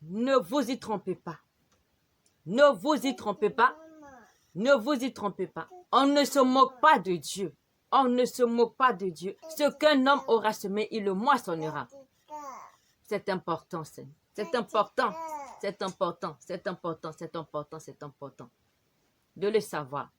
Ne vous y trompez pas. Ne vous y trompez pas. Ne vous y trompez pas. On ne se moque pas de Dieu. On ne se moque pas de Dieu. Ce qu'un homme aura semé, il le moissonnera. C'est important, c'est important. C'est important, c'est important, c'est important, c'est important de le savoir.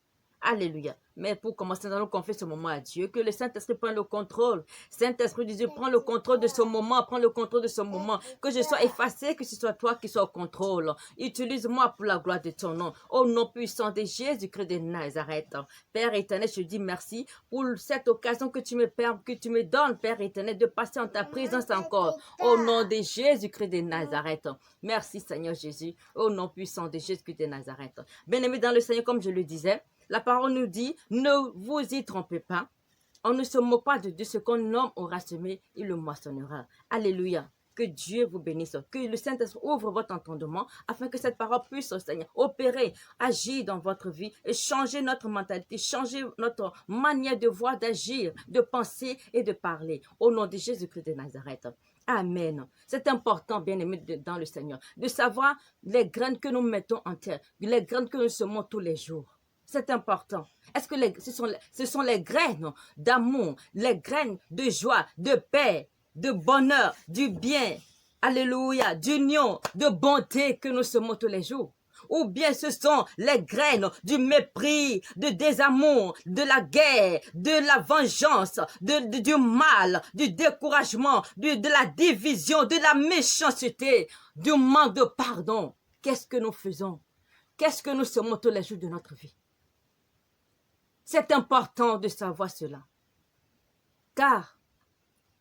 Alléluia. Mais pour commencer, nous allons confier ce moment à Dieu, que le Saint-Esprit prenne le contrôle. Saint-Esprit de Dieu, prends le contrôle de ce moment, prends le contrôle de ce moment. Que je sois effacé, que ce soit toi qui sois au contrôle. Utilise-moi pour la gloire de ton nom. Au nom puissant de Jésus-Christ de Nazareth. Père éternel, je dis merci pour cette occasion que tu me donnes, Père éternel, de passer en ta présence encore. Au nom de Jésus-Christ de Nazareth. Merci Seigneur Jésus. Au nom puissant de Jésus-Christ de Nazareth. Bien-aimé dans le Seigneur, comme je le disais, la parole nous dit, ne vous y trompez pas. On ne se moque pas de Dieu. Ce qu'un homme aura semé, il le moissonnera. Alléluia. Que Dieu vous bénisse. Que le Saint-Esprit ouvre votre entendement afin que cette parole puisse, Seigneur, opérer, agir dans votre vie et changer notre mentalité, changer notre manière de voir, d'agir, de penser et de parler. Au nom de Jésus-Christ de Nazareth. Amen. C'est important, bien-aimé dans le Seigneur, de savoir les graines que nous mettons en terre, les graines que nous semons tous les jours. C'est important. Est-ce que ce sont les graines d'amour, les graines de joie, de paix, de bonheur, du bien, alléluia, d'union, de bonté que nous semons tous les jours? Ou bien ce sont les graines du mépris, du désamour, de la guerre, de la vengeance, du mal, du découragement, de la division, de la méchanceté, du manque de pardon? Qu'est-ce que nous faisons? Qu'est-ce que nous semons tous les jours de notre vie? C'est important de savoir cela. Car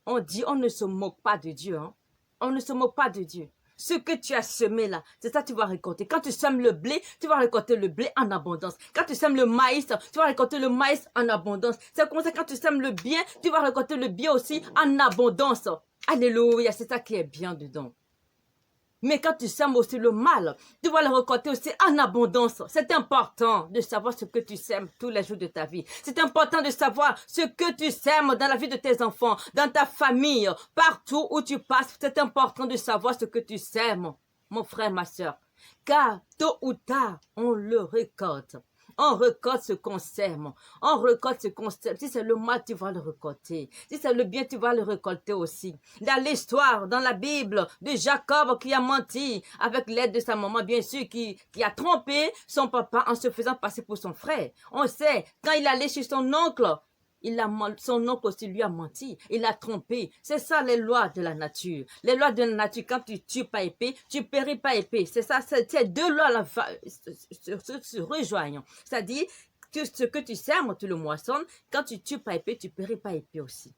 on dit, on ne se moque pas de Dieu. Hein? On ne se moque pas de Dieu. Ce que tu as semé là, c'est ça que tu vas récolter. Quand tu sèmes le blé, tu vas récolter le blé en abondance. Quand tu sèmes le maïs, tu vas récolter le maïs en abondance. C'est comme ça, quand tu sèmes le bien, tu vas récolter le bien aussi en abondance. Alléluia, c'est ça qui est bien dedans. Mais quand tu sèmes aussi le mal, tu vas le récolter aussi en abondance. C'est important de savoir ce que tu sèmes tous les jours de ta vie. C'est important de savoir ce que tu sèmes dans la vie de tes enfants, dans ta famille, partout où tu passes. C'est important de savoir ce que tu sèmes, mon frère, ma soeur. Car tôt ou tard, on le récolte. On récolte ce qu'on sème. On récolte ce qu'on sème. Si c'est le mal, tu vas le récolter. Si c'est le bien, tu vas le récolter aussi. Il y a l'histoire dans la Bible de Jacob qui a menti avec l'aide de sa maman, bien sûr, qui a trompé son papa en se faisant passer pour son frère. On sait, quand il allait chez son oncle, son oncle aussi lui a menti. Il a trompé. C'est ça les lois de la nature. Les lois de la nature, quand tu tues pas épée, tu péris pas épée. C'est ça, ces deux lois se rejoignent. C'est-à-dire, ce que tu sèmes, tu le moissonnes. Quand tu tues pas épée, tu péris pas épée aussi.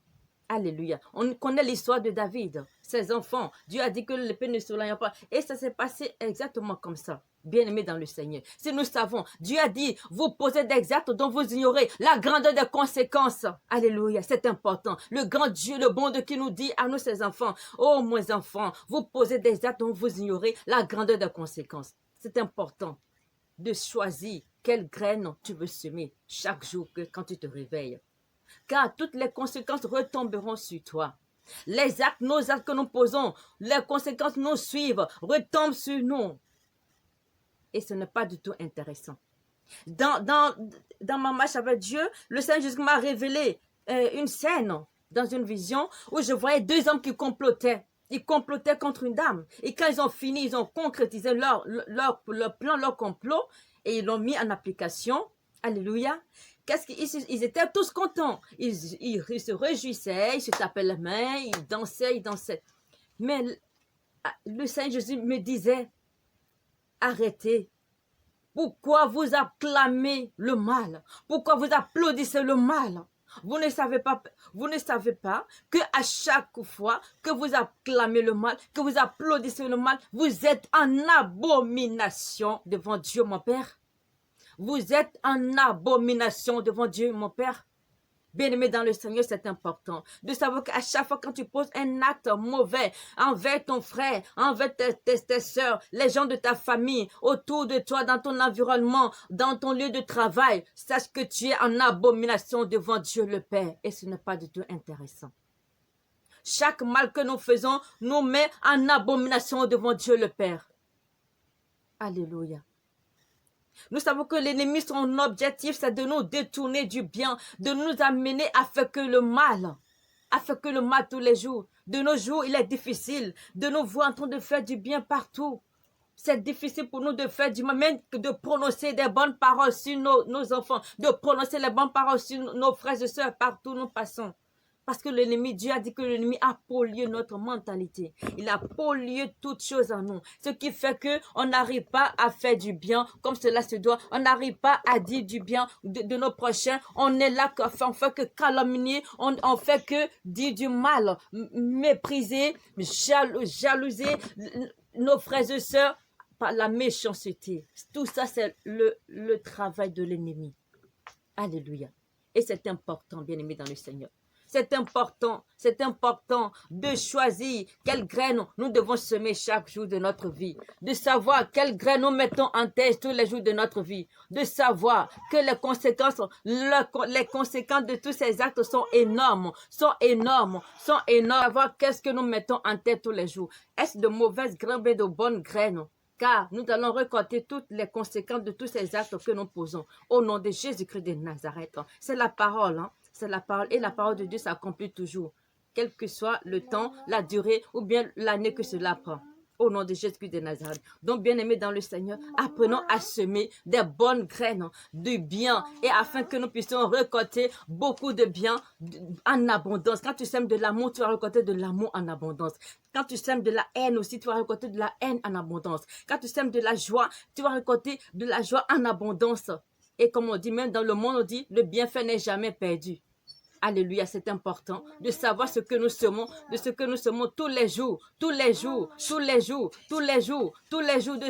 Alléluia. On connaît l'histoire de David, ses enfants. Dieu a dit que l'épée ne s'éloigne pas. Et ça s'est passé exactement comme ça. Bien-aimés dans le Seigneur. Si nous savons, Dieu a dit, vous posez des actes dont vous ignorez la grandeur des conséquences. Alléluia, c'est important. Le grand Dieu, le bon Dieu qui nous dit à nous, ses enfants, oh mes enfants, vous posez des actes dont vous ignorez la grandeur des conséquences. C'est important de choisir quelle graine tu veux semer chaque jour quand tu te réveilles. Car toutes les conséquences retomberont sur toi. Les actes, nos actes que nous posons, les conséquences nous suivent, retombent sur nous. Et ce n'est pas du tout intéressant. Dans ma marche avec Dieu, le Seigneur Jésus m'a révélé une scène dans une vision où je voyais deux hommes qui complotaient. Ils complotaient contre une dame. Et quand ils ont fini, ils ont concrétisé leur plan, leur complot, et ils l'ont mis en application. Alléluia. Ils étaient tous contents. Ils se réjouissaient, ils se tapaient les mains, ils dansaient. Mais le Seigneur Jésus me disait, arrêtez. Pourquoi vous acclamez le mal? Pourquoi vous applaudissez le mal? Vous ne savez pas que à chaque fois que vous acclamez le mal, que vous applaudissez le mal, vous êtes en abomination devant Dieu, mon Père. Vous êtes en abomination devant Dieu, mon Père. Bien-aimé dans le Seigneur, c'est important de savoir qu'à chaque fois quand tu poses un acte mauvais envers ton frère, envers tes soeurs, les gens de ta famille, autour de toi, dans ton environnement, dans ton lieu de travail, sache que tu es en abomination devant Dieu le Père et ce n'est pas du tout intéressant. chaque mal que nous faisons nous met en abomination devant Dieu le Père. Alléluia. Nous savons que l'ennemi, son objectif, c'est de nous détourner du bien, de nous amener à faire que le mal. À faire que le mal tous les jours. De nos jours, il est difficile de nous voir en train de faire du bien partout. C'est difficile pour nous de faire du mal, même de prononcer des bonnes paroles sur nos enfants, de prononcer les bonnes paroles sur nos frères et sœurs partout où nous passons. Parce que l'ennemi, Dieu a dit que l'ennemi a pollué notre mentalité. Il a pollué toutes choses en nous. Ce qui fait qu'on n'arrive pas à faire du bien comme cela se doit. On n'arrive pas à dire du bien de nos prochains. On est là, on fait que calomnier. On fait que dire du mal, mépriser, jalouser nos frères et sœurs par la méchanceté. Tout ça, c'est le travail de l'ennemi. Alléluia. Et c'est important, bien-aimé dans le Seigneur. C'est important de choisir quelles graines nous devons semer chaque jour de notre vie, de savoir quelles graines nous mettons en terre tous les jours de notre vie, de savoir que les conséquences de tous ces actes sont énormes, savoir qu'est-ce que nous mettons en terre tous les jours. Est-ce de mauvaises graines ou de bonnes graines? Car nous allons récolter toutes les conséquences de tous ces actes que nous posons. Au nom de Jésus-Christ de Nazareth. C'est la parole, hein? C'est la parole. Et la parole de Dieu s'accomplit toujours. Quel que soit le temps, la durée ou bien l'année que cela prend. Au nom de Jésus-Christ de Nazareth. Donc, bien-aimés dans le Seigneur, apprenons à semer des bonnes graines de bien et afin que nous puissions récolter beaucoup de bien en abondance. Quand tu sèmes de l'amour, tu vas récolter de l'amour en abondance. Quand tu sèmes de la haine aussi, tu vas récolter de la haine en abondance. Quand tu sèmes de la joie, tu vas récolter de la joie en abondance. Et comme on dit, même dans le monde, on dit, le bienfait n'est jamais perdu. Alléluia, c'est important de savoir ce que nous semons, de ce que nous semons tous les jours, de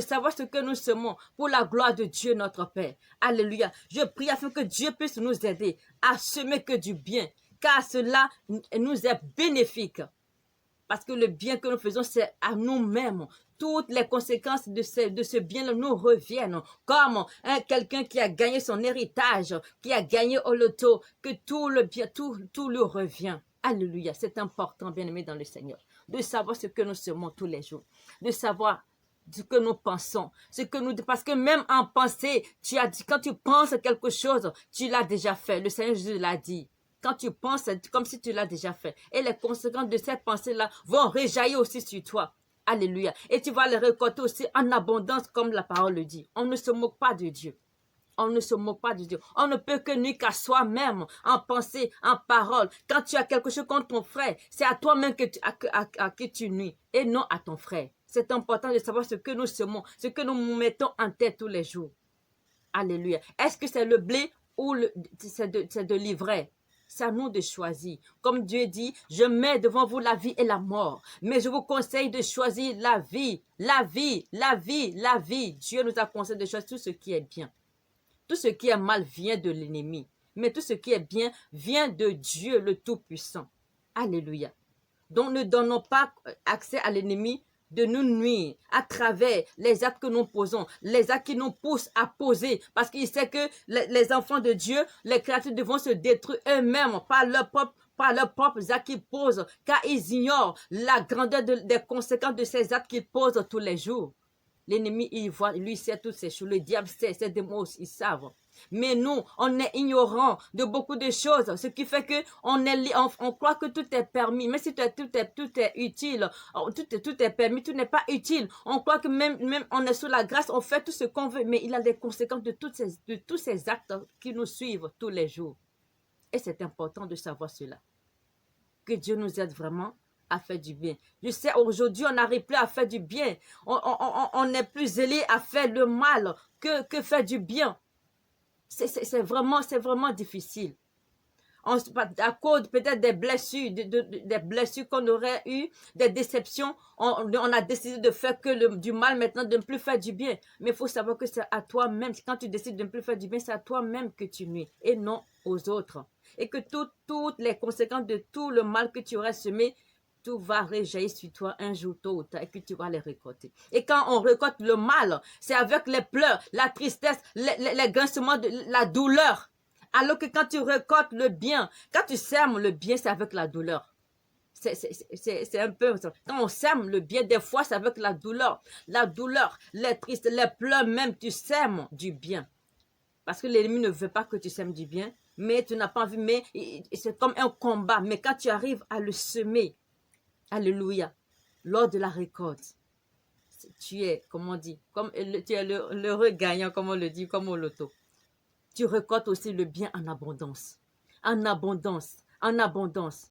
savoir ce que nous semons pour la gloire de Dieu notre Père. Alléluia. Je prie afin que Dieu puisse nous aider à semer que du bien, car cela nous est bénéfique. Parce que le bien que nous faisons, c'est à nous-mêmes. Toutes les conséquences de ce bien nous reviennent. Comme quelqu'un qui a gagné son héritage, qui a gagné au loto, que tout le bien, tout lui revient. Alléluia. C'est important, bien-aimé dans le Seigneur, de savoir ce que nous semons tous les jours. De savoir ce que nous pensons. Parce que même en pensée, tu as dit, quand tu penses quelque chose, tu l'as déjà fait. Le Seigneur Jésus l'a dit. Quand tu penses, c'est comme si tu l'as déjà fait. Et les conséquences de cette pensée-là vont réjaillir aussi sur toi. Alléluia. Et tu vas les récolter aussi en abondance comme la parole le dit. On ne se moque pas de Dieu. On ne se moque pas de Dieu. On ne peut que nuire qu'à soi-même, en pensée, en parole. Quand tu as quelque chose contre ton frère, c'est à toi-même à qui tu nuis et non à ton frère. C'est important de savoir ce que nous semons, ce que nous mettons en tête tous les jours. Alléluia. Est-ce que c'est le blé ou c'est de l'ivraie? C'est à nous de choisir. Comme Dieu dit, je mets devant vous la vie et la mort. Mais je vous conseille de choisir la vie. La vie. Dieu nous a conseillé de choisir tout ce qui est bien. Tout ce qui est mal vient de l'ennemi. Mais tout ce qui est bien vient de Dieu le Tout-Puissant. Alléluia. Donc ne donnons pas accès à l'ennemi de nous nuire à travers les actes que nous posons, les actes qui nous poussent à poser, parce qu'il sait que les enfants de Dieu, les créatures devront se détruire eux-mêmes par leurs propres actes qu'ils posent, car ils ignorent la grandeur des conséquences de ces actes qu'ils posent tous les jours. L'ennemi, il voit, lui sait toutes ces choses, le diable sait, ces démons aussi, ils savent. Mais nous, on est ignorant de beaucoup de choses, ce qui fait que on croit que tout est permis. Mais si tout est utile, tout est permis, tout n'est pas utile. On croit que même on est sous la grâce, on fait tout ce qu'on veut, mais il a des conséquences de tous ces actes qui nous suivent tous les jours. Et c'est important de savoir cela. Que Dieu nous aide vraiment à faire du bien. Je sais, aujourd'hui, on n'arrive plus à faire du bien. On est plus zélé à faire le mal que faire du bien. C'est vraiment difficile. À cause peut-être des blessures qu'on aurait eues, des déceptions, on a décidé de faire que du mal maintenant, de ne plus faire du bien. Mais il faut savoir que c'est à toi-même. Quand tu décides de ne plus faire du bien, c'est à toi-même que tu nuis et non aux autres. Et que toutes les conséquences de tout le mal que tu aurais semé, tout va réjaillir sur toi un jour tôt ou tard et que tu vas les récolter. Et quand on récolte le mal, c'est avec les pleurs, la tristesse, les grincements, la douleur. Alors que quand tu récoltes le bien, quand tu sèmes le bien, c'est avec la douleur. c'est un peu... Quand on sème le bien, des fois, c'est avec la douleur. La douleur, les tristes, les pleurs même, tu sèmes du bien. Parce que l'ennemi ne veut pas que tu sèmes du bien, mais tu n'as pas envie, mais c'est comme un combat. Mais quand tu arrives à le semer, alléluia, lors de la récolte, tu es, comme on dit, comme tu es l'heureux gagnant, comme on le dit, comme au loto. Tu récoltes aussi le bien en abondance. En abondance, en abondance.